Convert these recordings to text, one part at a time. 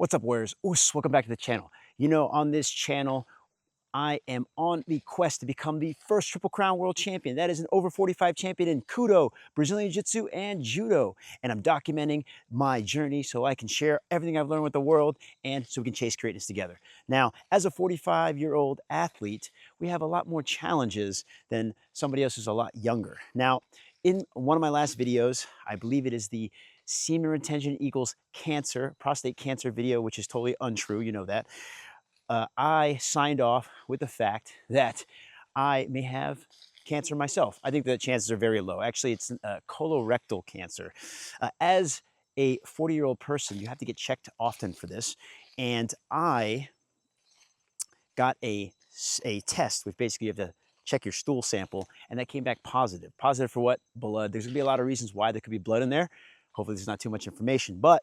What's up, warriors? Oos, welcome back to the channel. You know, on this channel, I am on the quest to become the first Triple Crown World Champion. That is an over 45 champion in Kudo, Brazilian Jiu-Jitsu, and Judo. And I'm documenting my journey so I can share everything I've learned with the world and so we can chase greatness together. Now, as a 45-year-old athlete, we have a lot more challenges than somebody else who's a lot younger. Now, in one of my last videos, I believe it is the semen retention equals cancer, prostate cancer video, which is totally untrue, you know that. I signed off with the fact that I may have cancer myself. I think the chances are very low. Actually, it's colorectal cancer. As a 40-year-old person, you have to get checked often for this. And I got a test, which basically you have to check your stool sample, and that came back positive. Positive for what? Blood. There's gonna be a lot of reasons why there could be blood in there. Hopefully there's not too much information, but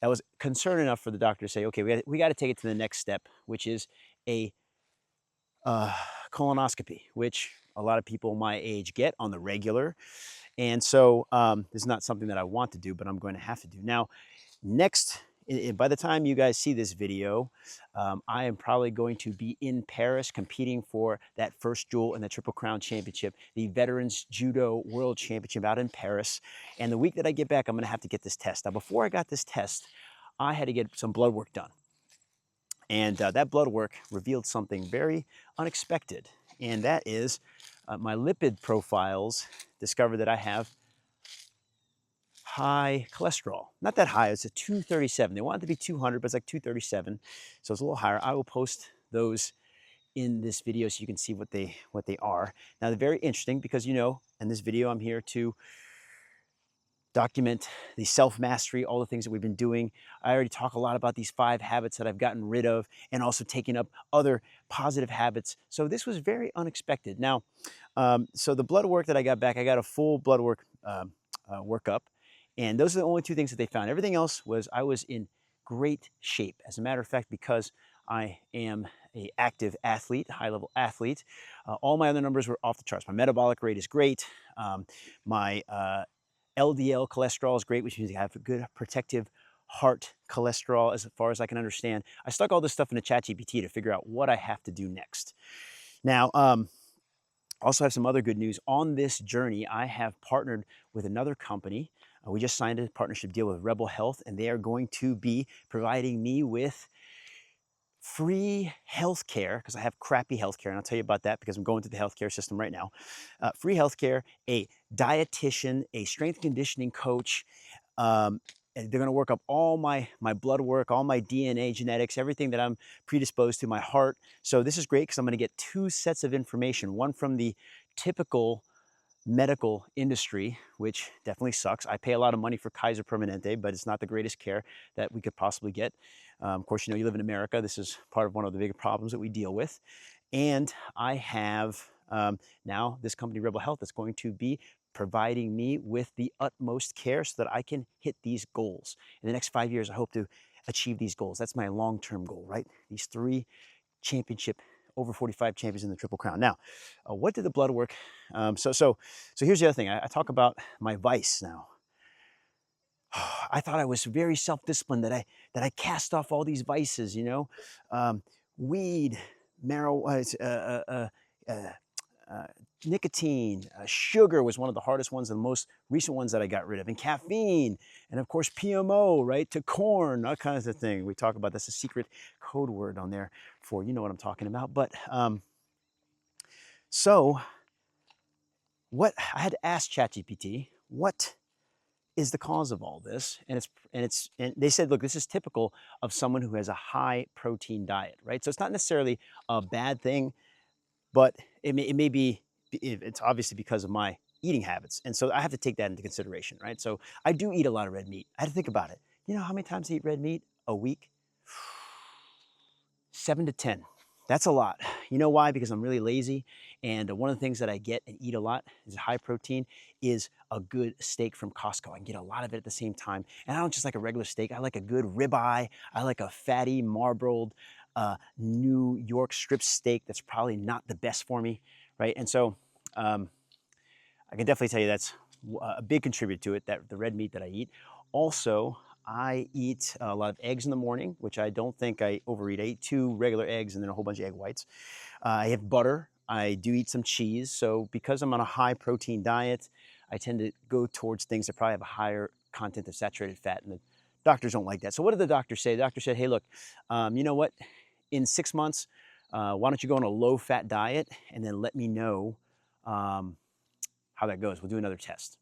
that was concern enough for the doctor to say, okay, we got to take it to the next step, which is a colonoscopy, which a lot of people my age get on the regular. And so this is not something that I want to do, but I'm going to have to do. Now, next, by the time you guys see this video, I am probably going to be in Paris competing for that first jewel in the Triple Crown Championship, the Veterans Judo World Championship out in Paris. And the week that I get back, I'm going to have to get this test. Now, before I got this test, I had to get some blood work done. And that blood work revealed something very unexpected. And that is my lipid profiles discovered that I have high cholesterol. Not that high, it's a 237. They want it to be 200, but it's like 237. So it's a little higher. I will post those in this video so you can see what they are. Now, they're very interesting because, you know, in this video, I'm here to document the self-mastery, all the things that we've been doing. I already talk a lot about these 5 habits that I've gotten rid of and also taking up other positive habits. So this was very unexpected. Now, so the blood work that I got back, I got a full blood work workup. And those are the only 2 things that they found. Everything else was I was in great shape. As a matter of fact, because I am an active athlete, high-level athlete, all my other numbers were off the charts. My metabolic rate is great. My LDL cholesterol is great, which means I have a good protective heart cholesterol as far as I can understand. I stuck all this stuff into ChatGPT to figure out what I have to do next. Now, also have some other good news. On this journey, I have partnered with another company. We just signed a partnership deal with Rebel Health, and they are going to be providing me with free healthcare, because I have crappy healthcare, and I'll tell you about that because I'm going through the healthcare system right now. Free healthcare, a dietitian, a strength conditioning coach. And they're going to work up all my blood work, all my DNA, genetics, everything that I'm predisposed to, my heart. So this is great because I'm going to get 2 sets of information, one from the typical medical industry, which definitely sucks. I pay a lot of money for Kaiser Permanente, but it's not the greatest care that we could possibly get. Of course, you know, you live in America. This is part of one of the big problems that we deal with. And I have now this company, Rebel Health, that's going to be providing me with the utmost care so that I can hit these goals. In the next 5 years, I hope to achieve these goals. That's my long-term goal, right? These 3 championship over 45 champions in the Triple Crown. Now, what did the blood work? So here's the other thing. I talk about my vice now. I thought I was very self-disciplined, that I cast off all these vices, you know, weed, marijuana, nicotine, sugar was one of the hardest ones, and the most recent ones that I got rid of, and caffeine, and of course PMO, right, to corn, that kind of thing. We talk about that's a secret code word on there for, you know what I'm talking about. But so what I had to ask ChatGPT, what is the cause of all this? And they said, look, this is typical of someone who has a high protein diet, right? So it's not necessarily a bad thing, but it may be, it's obviously because of my eating habits. And so I have to take that into consideration, right? So I do eat a lot of red meat. I had to think about it. You know how many times I eat red meat a week? 7 to 10. That's a lot. You know why? Because I'm really lazy. And one of the things that I get and eat a lot is high protein, is a good steak from Costco. I can get a lot of it at the same time. And I don't just like a regular steak. I like a good ribeye. I like a fatty, marbled New York strip steak that's probably not the best for me, right? And so I can definitely tell you that's a big contributor to it, that the red meat that I eat. Also, I eat a lot of eggs in the morning, which I don't think I overeat. I eat 2 regular eggs and then a whole bunch of egg whites. I have butter. I do eat some cheese. So because I'm on a high protein diet, I tend to go towards things that probably have a higher content of saturated fat. And the doctors don't like that. So what did the doctor say? The doctor said, hey, look, you know what? In 6 months, why don't you go on a low-fat diet and then let me know how that goes. We'll do another test.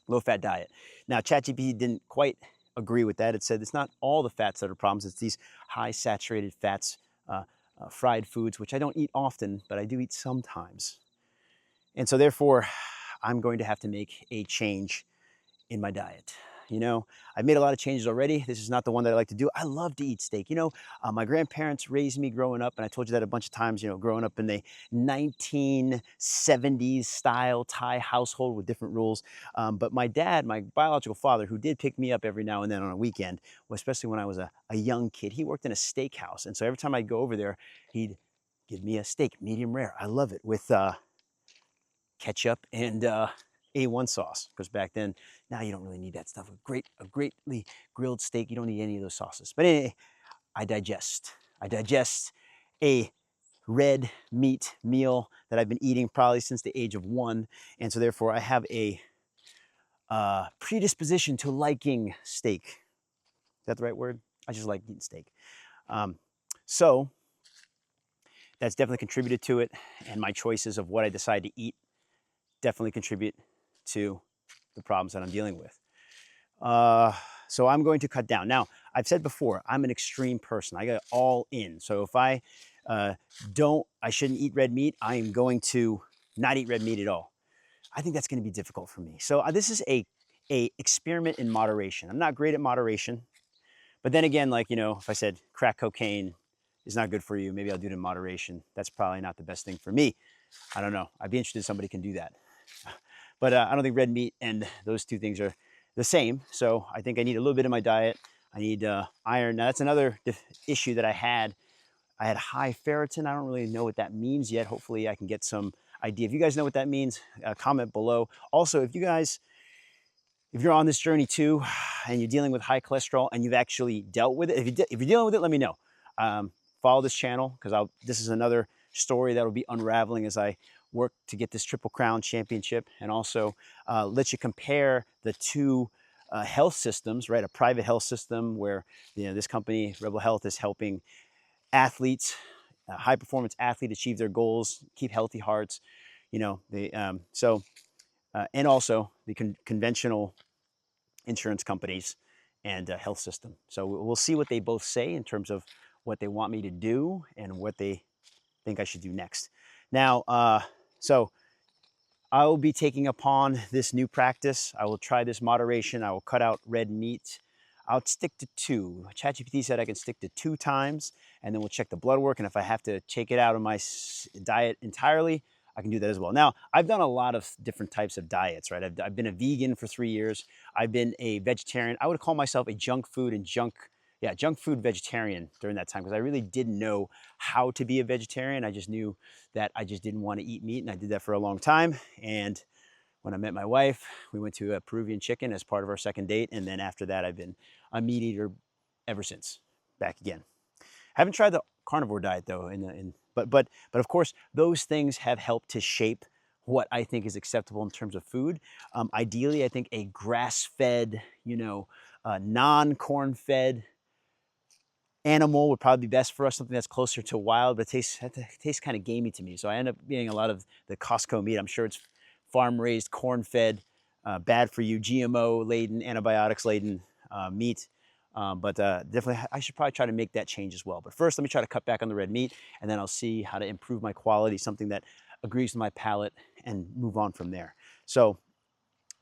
Low-fat diet. Now, ChatGPT didn't quite agree with that. It said it's not all the fats that are problems. It's these high saturated fats, fried foods, which I don't eat often, but I do eat sometimes. And so therefore, I'm going to have to make a change in my diet. You know, I've made a lot of changes already. This is not the one that I like to do. I love to eat steak. You know, my grandparents raised me growing up, and I told you that a bunch of times, you know, growing up in the 1970s style Thai household with different rules. But my dad, my biological father, who did pick me up every now and then on a weekend, especially when I was a young kid, he worked in a steakhouse. And so every time I'd go over there, he'd give me a steak, medium rare. I love it, with ketchup and A1 sauce, because back then, now you don't really need that stuff. A greatly grilled steak, you don't need any of those sauces. But anyway, I digest. I digest a red meat meal that I've been eating probably since the age of 1, and so therefore I have a predisposition to liking steak. Is that the right word? I just like eating steak. So that's definitely contributed to it, and my choices of what I decide to eat definitely contribute to the problems that I'm dealing with. So I'm going to cut down. Now, I've said before, I'm an extreme person. I go all in. So if I I shouldn't eat red meat, I am going to not eat red meat at all. I think that's going to be difficult for me. So this is a experiment in moderation. I'm not great at moderation, but then again, like, you know, if I said crack cocaine is not good for you, maybe I'll do it in moderation. That's probably not the best thing for me. I don't know. I'd be interested if somebody can do that. But I don't think red meat and those two things are the same. So I think I need a little bit in my diet. I need iron. Now, that's another issue that I had. I had high ferritin. I don't really know what that means yet. Hopefully I can get some idea. If you guys know what that means, comment below. Also, if you're on this journey too, and you're dealing with high cholesterol and you've actually dealt with it, if you're dealing with it, let me know. Follow this channel, because this is another story that will be unraveling as I work to get this Triple Crown championship, and also let you compare the two health systems, right? A private health system where, you know, this company, Rebel Health, is helping athletes, high performance athletes, achieve their goals, keep healthy hearts, you know, and also the conventional insurance companies and health system. So we'll see what they both say in terms of what they want me to do and what they think I should do next. Now, so I will be taking upon this new practice. I will try this moderation. I will cut out red meat. I'll stick to 2. ChatGPT said I can stick to 2 times, and then we'll check the blood work. And if I have to take it out of my diet entirely, I can do that as well. Now, I've done a lot of different types of diets, right? I've been a vegan for 3 years. I've been a vegetarian. I would call myself a junk food vegetarian during that time, because I really didn't know how to be a vegetarian. I just knew that I just didn't want to eat meat, and I did that for a long time. And when I met my wife, we went to a Peruvian chicken as part of our second date, and then after that, I've been a meat eater ever since. Back again. Haven't tried the carnivore diet though, but of course, those things have helped to shape what I think is acceptable in terms of food. Ideally, I think a grass-fed, you know, non-corn-fed animal would probably be best for us, something that's closer to wild, but it tastes kind of gamey to me. So I end up eating a lot of the Costco meat. I'm sure it's farm-raised, corn-fed, bad for you, GMO-laden, antibiotics-laden meat. But definitely, I should probably try to make that change as well. But first, let me try to cut back on the red meat, and then I'll see how to improve my quality, something that agrees with my palate, and move on from there. So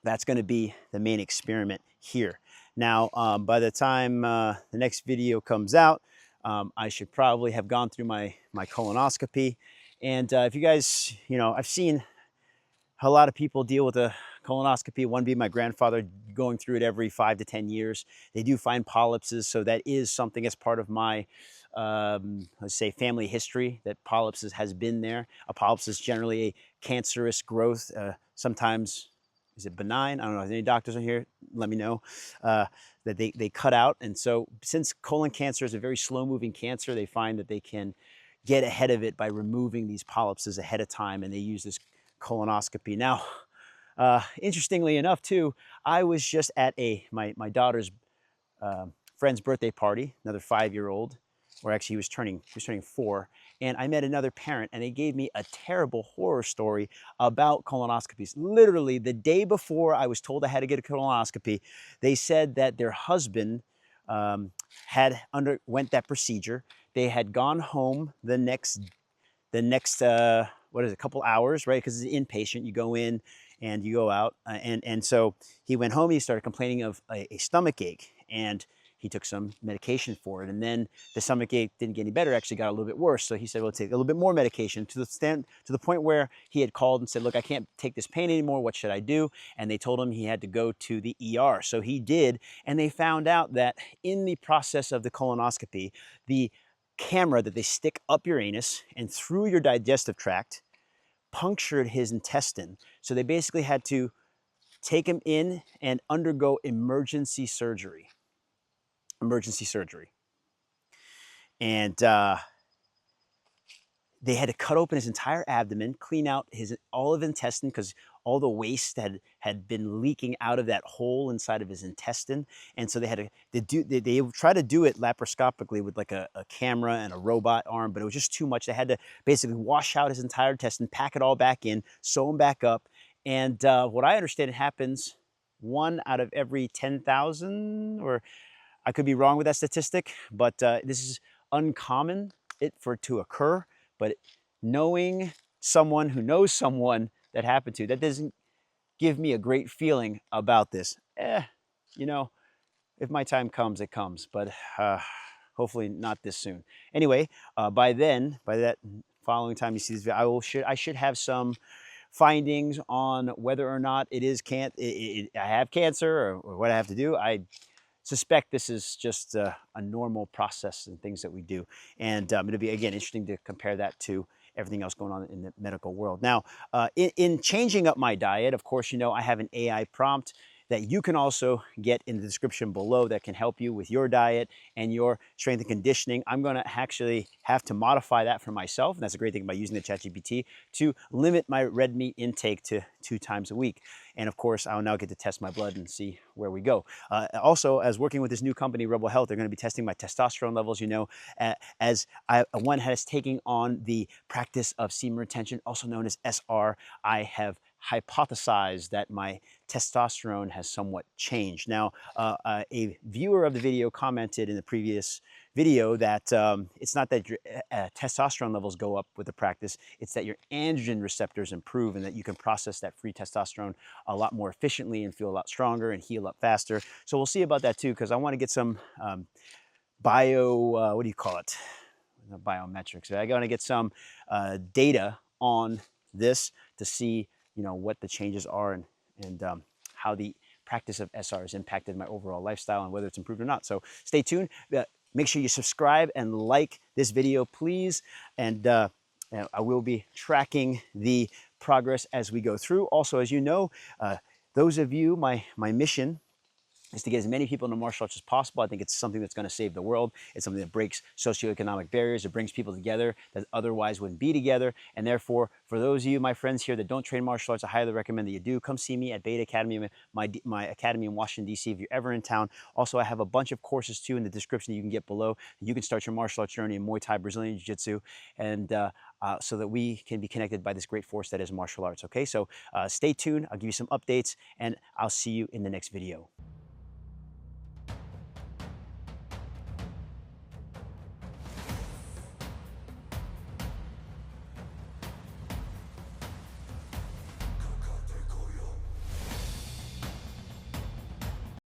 that's going to be the main experiment here. Now, by the time the next video comes out, I should probably have gone through my colonoscopy. And if you guys, you know, I've seen a lot of people deal with a colonoscopy. One being my grandfather, going through it every 5 to 10 years. They do find polyps, so that is something as part of my, let's say, family history, that polyps has been there. A polyps is generally a cancerous growth, sometimes is it benign? I don't know. If any doctors are here, let me know. That they cut out. And so since colon cancer is a very slow moving cancer, they find that they can get ahead of it by removing these polyps ahead of time, and they use this colonoscopy. Now, interestingly enough too, I was just at my daughter's friend's birthday party, another 5-year-old, or actually he was turning 4, and I met another parent, and they gave me a terrible horror story about colonoscopies. Literally, the day before I was told I had to get a colonoscopy, they said that their husband had underwent that procedure. They had gone home the next what is it, couple hours, right? Because it's inpatient. You go in and you go out, and so he went home. He started complaining of a stomach ache, and he took some medication for it, and then the stomach ache didn't get any better, actually got a little bit worse. So he said, well, take a little bit more medication, to the point where he had called and said, look, I can't take this pain anymore. What should I do? And they told him he had to go to the ER. So he did, and they found out that in the process of the colonoscopy, the camera that they stick up your anus and through your digestive tract punctured his intestine. So they basically had to take him in and undergo emergency surgery. And they had to cut open his entire abdomen, clean out all of his intestine, because all the waste had been leaking out of that hole inside of his intestine. And so they had to they try to do it laparoscopically with like a camera and a robot arm, but it was just too much. They had to basically wash out his entire intestine, pack it all back in, sew him back up. And what I understand, it happens 1 out of every 10,000, or I could be wrong with that statistic, but this is uncommon for it to occur. But knowing someone who knows someone that happened to, that doesn't give me a great feeling about this. You know, if my time comes, it comes, but hopefully not this soon. Anyway, by that following time you see this video, I should have some findings on whether or not I have cancer, or what I have to do. I suspect this is just a normal process and things that we do. And it'll be, again, interesting to compare that to everything else going on in the medical world. Now, in changing up my diet, of course, you know, I have an AI prompt that you can also get in the description below that can help you with your diet and your strength and conditioning. I'm going to actually have to modify that for myself, and that's a great thing about using the ChatGPT, to limit my red meat intake to 2 times a week. And of course, I'll now get to test my blood and see where we go. Also, as working with this new company, Rebel Health, they're going to be testing my testosterone levels. You know, one has taken on the practice of semen retention, also known as SR. I have hypothesized that my testosterone has somewhat changed. Now, a viewer of the video commented in the previous video that it's not that your testosterone levels go up with the practice, it's that your androgen receptors improve, and that you can process that free testosterone a lot more efficiently and feel a lot stronger and heal up faster. So we'll see about that too, because I want to get some what do you call it? Not biometrics. I want to get some data on this to see, you know, what the changes are, and how the practice of SR has impacted my overall lifestyle and whether it's improved or not. So stay tuned. Make sure you subscribe and like this video, please. And I will be tracking the progress as we go through. Also, as you know, those of you, my mission is to get as many people into martial arts as possible. I think it's something that's going to save the world. It's something that breaks socioeconomic barriers. It brings people together that otherwise wouldn't be together. And therefore, for those of you, my friends here, that don't train martial arts, I highly recommend that you do. Come see me at Beta Academy, my academy in Washington, D.C. if you're ever in town. Also, I have a bunch of courses too in the description that you can get below. You can start your martial arts journey in Muay Thai, Brazilian Jiu-Jitsu, and so that we can be connected by this great force that is martial arts. Okay, so stay tuned. I'll give you some updates, and I'll see you in the next video.